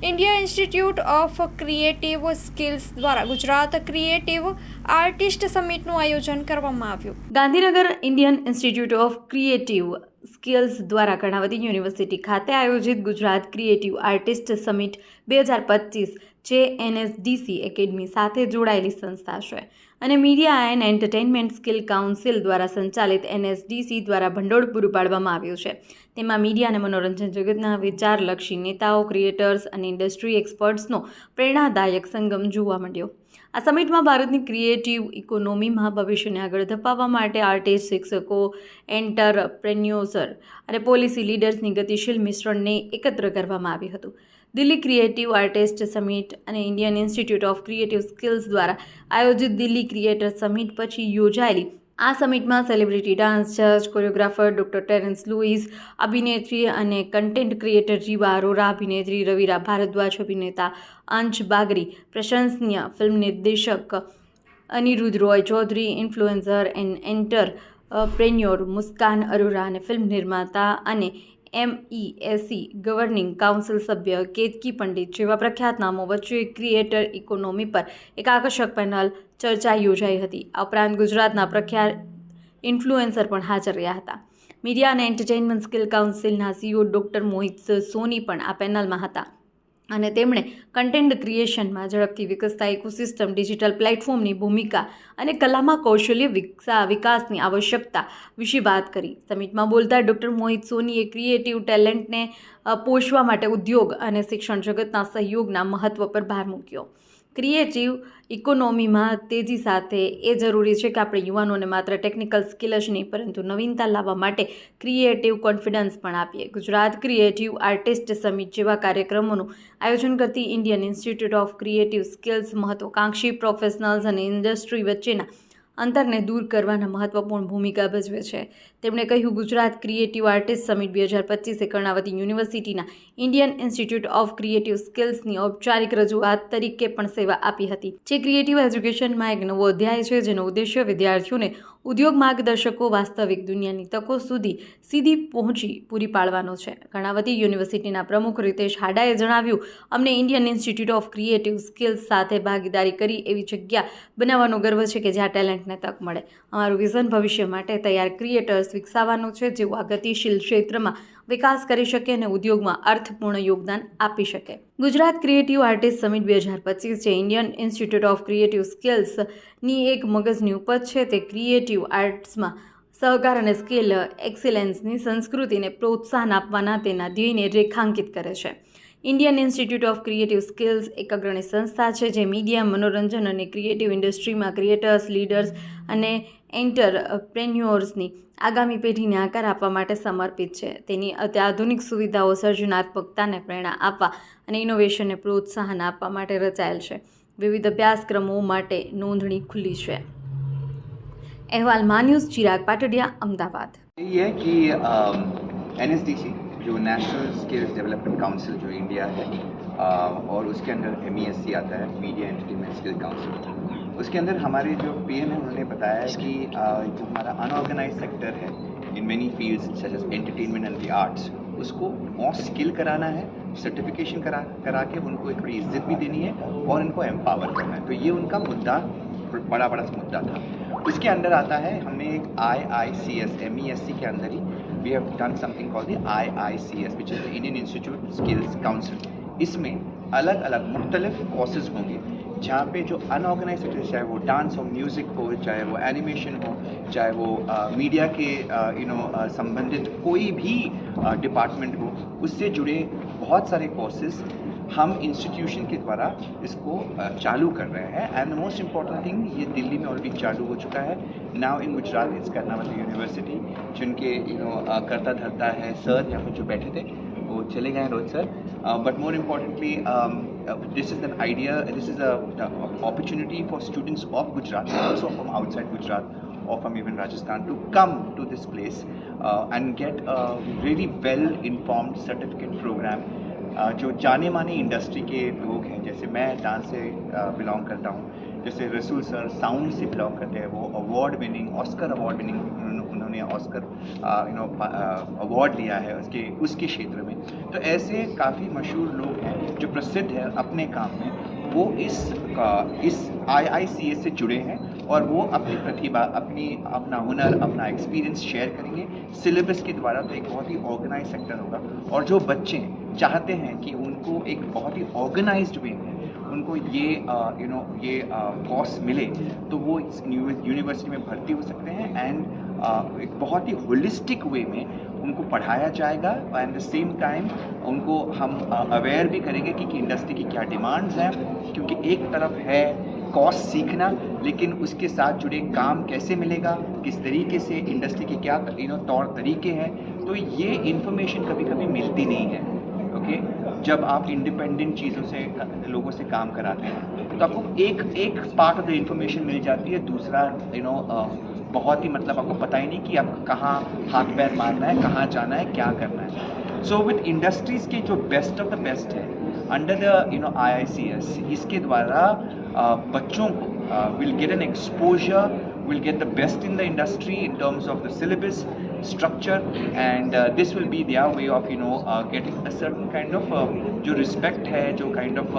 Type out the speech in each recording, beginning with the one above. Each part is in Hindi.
India institute of creative skills દ્વારા ગુજરાત ક્રિએટિવ આર્ટિસ્ટ સમિટનું આયોજન કરવામાં આવ્યું. Gandhinagar Indian institute of creative skills દ્વારા કર્ણાવતી યુનિવર્સિટી ખાતે આયોજિત ગુજરાત ક્રિએટિવ આર્ટિસ્ટ સમિટ 2025 જે NSDC એકેડમી સાથે જોડાયેલી સંસ્થા છે અને media and entertainment skill council દ્વારા સંચાલિત NSDC દ્વારા ભંડોળ પૂરું પાડવામાં આવ્યું છે. તેમાં મીડિયા અને મનોરંજન જગતના વિચારલક્ષી નેતાઓ, ક્રિએટર્સ અને ઇન્ડસ્ટ્રી એક્સપર્ટ્સનો પ્રેરણાદાયક સંગમ જોવા મળ્યો. આ સમિટમાં ભારતની ક્રિએટિવ ઇકોનોમીમાં ભવિષ્યને આગળ ધપાવવા માટે આર્ટિસ્ટ, શિક્ષકો, એન્ટરપ્રેન્યોર્સ અને પોલિસી લીડર્સની ગતિશીલ મિશ્રણને એકત્ર કરવામાં આવ્યું હતું. દિલ્હી ક્રિએટિવ આર્ટિસ્ટ સમિટ અને Indian institute of creative skills દ્વારા આયોજિત દિલ્હી ક્રિએટર સમિટ પછી યોજાયેલી આ સમિટમાં સેલિબ્રિટી ડાન્સ જજ, કોરિયોગ્રાફર ડૉક્ટર ટેરેન્સ લુઇસ, અભિનેત્રી અને કન્ટેન્ટ ક્રિએટર રીવા અરોરા, અભિનેત્રી રવિરા ભારદ્વાજ, અભિનેતા અંશ બાગરી, પ્રશંસનીય ફિલ્મ નિર્દેશક Aniruddha Roy Chowdhury, influencer and entrepreneur Muskan Arora અને ફિલ્મ નિર્માતા અને MESC ગવર્નિંગ કાઉન્સિલ સભ્ય કેતકી પંડિત જેવા પ્રખ્યાત નામો વચ્ચે ક્રિએટર ઇકોનોમી પર એક આકર્ષક પેનલ ચર્ચા યોજાઈ હતી. આ ઉપરાંત ગુજરાતના પ્રખ્યાત ઇન્ફ્લુએન્સર પણ હાજર રહ્યા હતા. મીડિયા અને એન્ટરટેનમેન્ટ સ્કિલ કાઉન્સિલના CEO ડૉક્ટર મોહિત સોની પણ આ પેનલમાં હતા અને તેમણે કન્ટેન્ટ ક્રિએશનમાં ઝડપથી વિકસતા ઇકોસિસ્ટમ, ડિજિટલ પ્લેટફોર્મની ભૂમિકા અને કલામાં કૌશલ્ય વિકાસની આવશ્યકતા વિશે વાત કરી. સમિટમાં બોલતા ડૉક્ટર મોહિત સોનીએ ક્રિએટિવ ટેલેન્ટને પોષવા માટે ઉદ્યોગ અને શિક્ષણ જગતના સહયોગના મહત્વ પર ભાર મૂક્યો. ક્રિએટિવ ઇકોનોમીમાં તેજી સાથે એ જરૂરી છે કે આપણે યુવાનોને માત્ર ટેકનિકલ સ્કિલ જ નહીં પરંતુ નવીનતા લાવવા માટે ક્રિએટિવ કોન્ફિડન્સ પણ આપીએ. ગુજરાત ક્રિએટિવ આર્ટિસ્ટ સમિટ જેવા કાર્યક્રમોનું આયોજન કરતી Indian institute of creative skills મહત્વાકાંક્ષી પ્રોફેશનલ્સ અને ઇન્ડસ્ટ્રી વચ્ચેના અંતરને દૂર કરવાના મહત્વપૂર્ણ ભૂમિકા ભજવે છે. તેમણે કહ્યું, Gujarat creative artist summit 2025 Karnavati યુનિવર્સિટીના ઇન્ડિયન ઇન્સ્ટિટ્યૂટ ઓફ ક્રિએટિવ સ્કિલ્સની ઔપચારિક રજૂઆત તરીકે પણ સેવા આપી હતી, જે ક્રિએટિવ એજ્યુકેશનમાં એક નવો અધ્યાય છે જેનો ઉદ્દેશ્ય વિદ્યાર્થીઓને ઉદ્યોગ માર્ગદર્શકો વાસ્તવિક દુનિયાની તકો સુધી સીધી પહોંચી પૂરી પાડવાનો છે. કર્ણાવતી યુનિવર્સિટીના પ્રમુખ રીતેશ હાડાએ જણાવ્યું, અમને Indian institute of creative skills સાથે ભાગીદારી કરી એવી જગ્યા બનાવવાનો ગર્વ છે કે જ્યાં ટેલેન્ટને તક મળે. અમારું વિઝન ભવિષ્ય માટે તૈયાર ક્રિએટર્સ વિકસાવવાનું છે જેઓ આ ગતિશીલ ક્ષેત્રમાં વિકાસ કરી શકે અને ઉદ્યોગમાં અર્થપૂર્ણ યોગદાન આપી શકે. ગુજરાત ક્રિએટિવ આર્ટિસ્ટ સમિટ 2025 જે ઇન્ડિયન ઇન્સ્ટિટ્યૂટ ઓફ ક્રિએટિવ સ્કિલ્સની એક મગજની ઉપજ છે તે ક્રિએટિવ આર્ટ્સમાં સહકાર અને સ્કિલ એક્સિલન્સની સંસ્કૃતિને પ્રોત્સાહન આપવાના તેના ધ્યેયને રેખાંકિત કરે છે. Indian institute of creative skills એક અગ્રણી સંસ્થા છે જે મીડિયા, મનોરંજન અને ક્રિએટિવ ઇન્ડસ્ટ્રીમાં ક્રિએટર્સ, લીડર્સ અને એન્ટરપ્રેન્યોર્સની આગામી પેઢીને આકાર આપવા માટે સમર્પિત છે. તેની અત્યાધુનિક સુવિધાઓ સર્જનાત્મકતાને પ્રેરણા આપવા અને ઇનોવેશનને પ્રોત્સાહન આપવા માટે રચાયેલ છે. વિવિધ અભ્યાસક્રમો માટે નોંધણી ખુલ્લી છે. अहवाल मान्यूज चिराग पाटडिया अहमदाबाद. ये है कि NSDC जो नेशनल स्किल्स डेवलपमेंट काउंसिल जो इंडिया है और उसके अंदर MESC आता है, मीडिया एंटरटेनमेंट स्किल काउंसिल. उसके अंदर हमारे जो PM हैं उन्होंने बताया है कि जो हमारा अनऑर्गेनाइज सेक्टर है in many fields such as entertainment and the arts उसको और स्किल कराना है, सर्टिफिकेशन करा के उनको एक बड़ी इज्जत भी देनी है और इनको एम्पावर करना है. तो ये उनका मुद्दा बड़ा मुद्दा था. उसके अंदर आता है हमने एक IICS MESC के अंदर ही we have done something called the IICS which is the Indian institute skills council. इसमें अलग अलग मुख्तलिफ कोर्सेज होंगे जहाँ पे जो अनऑर्गेनाइज सेक्टर चाहे वो डांस हो, म्यूज़िक हो, चाहे वो एनिमेशन हो, चाहे वो मीडिया के संबंधित कोई भी डिपार्टमेंट हो, उससे जुड़े बहुत सारे कोर्सेज हम इंस्टीट्यूशन के द्वारा इसको चालू कर रहे हैं. And the most important thing ये दिल्ली में ऑलरेडी चालू हो चुका है. Now in Gujarat it's Karnavati university जिनके करता धरता है सर यहाँ पर जो बैठे थे वो चले गए रोज sir. But more importantly this is an idea, this is a opportunity for students of Gujarat, also from outside Gujarat or from even Rajasthan, to come to this place and get a really well informed certificate program. जो जाने माने इंडस्ट्री के लोग हैं, जैसे मैं डांस से बिलोंग करता हूँ, जैसे रसूल सर साउंड से बिलोंग करते हैं, वो award winning, Oscar award winning उन्होंने उन्होंने ऑस्कर अवार्ड लिया है उसके क्षेत्र में। तो ऐसे काफ़ी मशहूर लोग हैं जो प्रसिद्ध हैं अपने काम में, वो इस IICS से जुड़े हैं और वो अपनी प्रतिभा, अपना हुनर, अपना एक्सपीरियंस शेयर करेंगे सिलेबस के द्वारा। तो एक बहुत ही ऑर्गेनाइज सेक्टर होगा और जो बच्चे चाहते हैं कि उनको एक बहुत ही ऑर्गेनाइज्ड वे में उनको ये कोर्स मिले, तो वो इस यूनिवर्सिटी में भर्ती हो सकते हैं एंड एक बहुत ही होलिस्टिक वे में उनको पढ़ाया जाएगा। एट द सेम टाइम उनको हम अवेयर भी करेंगे कि इंडस्ट्री की क्या डिमांड्स हैं, क्योंकि एक तरफ है कोर्स सीखना, लेकिन उसके साथ जुड़े काम कैसे मिलेगा, किस तरीके से इंडस्ट्री के क्या तौर तरीके हैं, तो ये इन्फॉर्मेशन कभी कभी मिलती नहीं है। ओके, जब आप इंडिपेंडेंट चीज़ों से लोगों से काम कराते हैं तो आपको एक पार्ट ऑफ द इन्फॉर्मेशन मिल जाती है, दूसरा बहुत ही मतलब आपको पता ही नहीं कि आपको कहाँ हाथ पैर मारना है, कहाँ जाना है, क्या करना है। सो विद इंडस्ट्रीज़ के जो बेस्ट ऑफ द बेस्ट है अंडर द IICS, इसके द्वारा बच्चों को will get an exposure, will get the best in the industry in terms of the syllabus structure, and this will be their way of getting a certain kind of जो respect है, जो kind of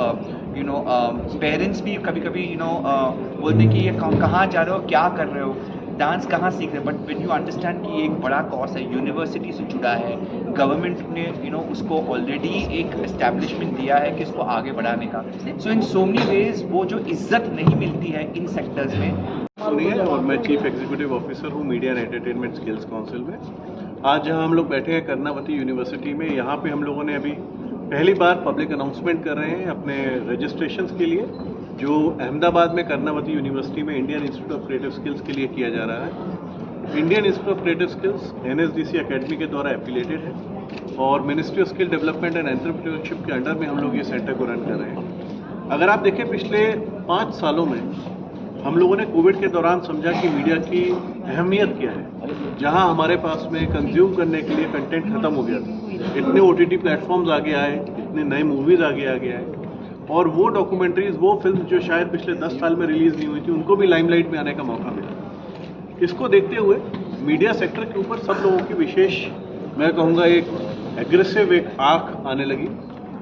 parents भी कभी कभी बोलते कि ये कहाँ जा रहे हो, क्या कर रहे हो, डांस कहाँ सीख रहे हो, बट व्हेन यू अंडरस्टैंड कि ये एक बड़ा कोर्स है, यूनिवर्सिटी से जुड़ा है, गवर्नमेंट ने उसको ऑलरेडी एक एस्टैब्लिशमेंट दिया है कि इसको आगे बढ़ाने का। सो इन सो मेनी वेज वो जो इज्जत नहीं मिलती है इन सेक्टर्स में। सुनिए, और मैं चीफ एग्जीक्यूटिव ऑफिसर हूँ media and entertainment skills council में। आज जहाँ हम लोग बैठे हैं कर्नावती यूनिवर्सिटी में, यहाँ पे हम लोगों ने अभी पहली बार पब्लिक अनाउंसमेंट कर रहे हैं अपने रजिस्ट्रेशंस के लिए, जो अहमदाबाद में कर्नावती यूनिवर्सिटी में Indian institute of creative skills के लिए किया जा रहा है। Indian institute of creative skills NSDC academy के द्वारा एफिलेटेड है और ministry of skill development and entrepreneurship के अंडर में हम लोग ये सेंटर को रन कर रहे हैं। अगर आप देखें पिछले 5 सालों में हम लोगों ने कोविड के दौरान समझा कि मीडिया की अहमियत क्या है। जहां हमारे पास में कंज्यूम करने के लिए कंटेंट खत्म हो गया था, इतने OTT प्लेटफॉर्म्स आगे आए, इतने नए मूवीज़ आगे आए, और वो डॉक्यूमेंट्रीज, वो फिल्म जो शायद पिछले 10 साल में रिलीज़ नहीं हुई थी, उनको भी लाइमलाइट में आने का मौका मिला। इसको देखते हुए मीडिया सेक्टर के ऊपर सब लोगों की विशेष, मैं कहूँगा, एक एग्रेसिव एक आँख आने लगी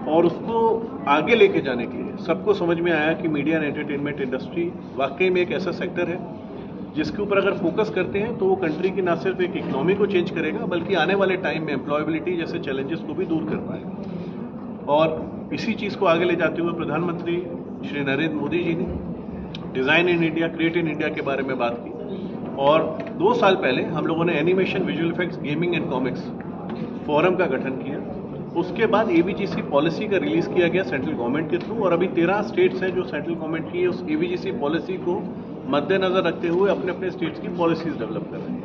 और उसको आगे लेके जाने के लिए सबको समझ में आया कि मीडिया एंड एंटरटेनमेंट इंडस्ट्री वाकई में एक ऐसा सेक्टर है जिसके ऊपर अगर फोकस करते हैं तो वो कंट्री की ना सिर्फ एक इकोनॉमी को चेंज करेगा, बल्कि आने वाले टाइम में एम्प्लॉयबिलिटी जैसे चैलेंजेस को भी दूर कर पाएगा। और इसी चीज़ को आगे ले जाते हुए प्रधानमंत्री श्री नरेंद्र मोदी जी ने design in India, create in India के बारे में बात की, और 2 साल पहले हम लोगों ने animation, visual effects, gaming and comics forum का गठन किया। उसके बाद ABGC पॉलिसी का रिलीज़ किया गया सेंट्रल गवर्नमेंट के थ्रू, और अभी 13 स्टेट्स हैं जो सेंट्रल गवर्नमेंट की उस ABGC पॉलिसी को मद्देनजर रखते हुए अपने अपने स्टेट्स की पॉलिसीज़ डेवलप कर रहे हैं।